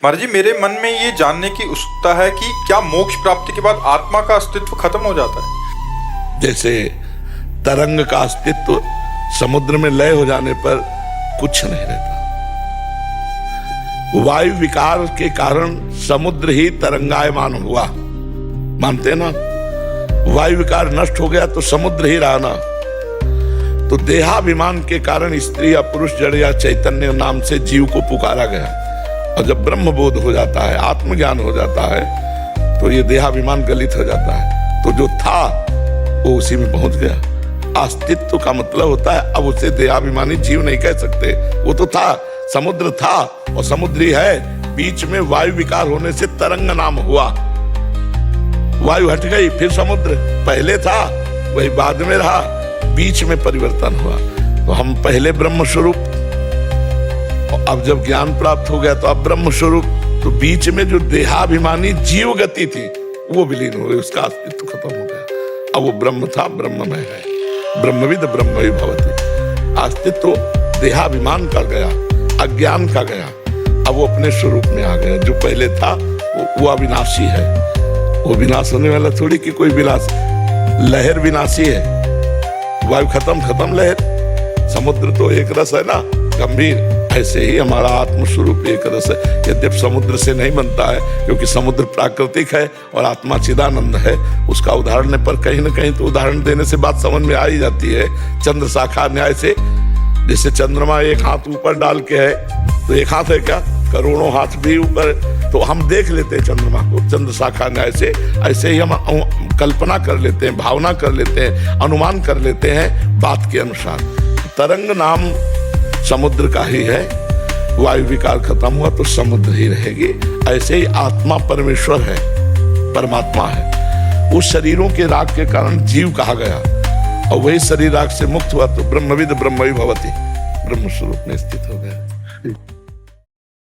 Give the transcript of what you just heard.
महाराज जी, मेरे मन में ये जानने की उत्सुकता है कि क्या मोक्ष प्राप्ति के बाद आत्मा का अस्तित्व खत्म हो जाता है? जैसे तरंग का अस्तित्व समुद्र में लय हो जाने पर कुछ नहीं रहता। वायु विकार के कारण समुद्र ही तरंगायमान हुआ, मानते ना? वायु विकार नष्ट हो गया तो समुद्र ही रहा ना। तो देहाभिमान के कारण स्त्री या पुरुष, जड़ या चैतन्य नाम से जीव को पुकारा गया। और जब ब्रह्म बोध हो जाता है, आत्मज्ञान हो जाता है, तो ये देहाभिमान गलित हो जाता है। तो जो था वो उसी में पहुंच गया। अस्तित्व का मतलब होता है अब उसे देहाभिमानी जीव नहीं कह सकते। वो तो था, समुद्र था और समुद्री है। बीच में वायु विकार होने से तरंग नाम हुआ। वायु हट गई, फिर समुद्र पहले था वही बाद में रहा, बीच में परिवर्तन हुआ। तो हम पहले ब्रह्म स्वरूप, अब जब ज्ञान प्राप्त हो गया तो अब ब्रह्म स्वरूप। तो बीच में जो देहाभिमानी जीव गति थी वो विलीन हो गई, उसका अस्तित्व खत्म हो गया। अब वो ब्रह्म था, ब्रह्म में है। ब्रह्मविद ब्रह्म भवति। अस्तित्व देहाभिमान का गया, अज्ञान का गया, अब वो अपने स्वरूप में आ गया। जो पहले था वो अविनाशी है। वो विनाश होने वाला थोड़ी कि कोई विनाश। लहर विनाशी है, वायु खत्म लहर। समुद्र तो एक रस है ना, गंभीर। ऐसे ही हमारा आत्मस्वरूप एक रस है। यद्यपि समुद्र से नहीं बनता है, क्योंकि समुद्र प्राकृतिक है और आत्मा चिदानंद है। उसका उदाहरण पर कहीं ना कहीं तो उदाहरण देने से बात समझ में आ ही जाती है। चंद्र शाखा न्याय से, जैसे चंद्रमा एक हाथ ऊपर डाल के है, तो एक हाथ है क्या? करोड़ों हाथ भी ऊपर, तो हम देख लेते हैं चंद्रमा को चंद्र शाखा न्याय से। ऐसे ही हम कल्पना कर लेते हैं, भावना कर लेते हैं, अनुमान कर लेते हैं बात के अनुसार। तरंग नाम समुद्र का ही है। वायु विकार खत्म हुआ तो समुद्र ही रहेगी। ऐसे ही आत्मा परमेश्वर है, परमात्मा है। उस शरीरों के राग के कारण जीव कहा गया, और वही शरीर राग से मुक्त हुआ तो ब्रह्मविद ब्रह्म भवति, ब्रह्म स्वरूप में स्थित हो गया।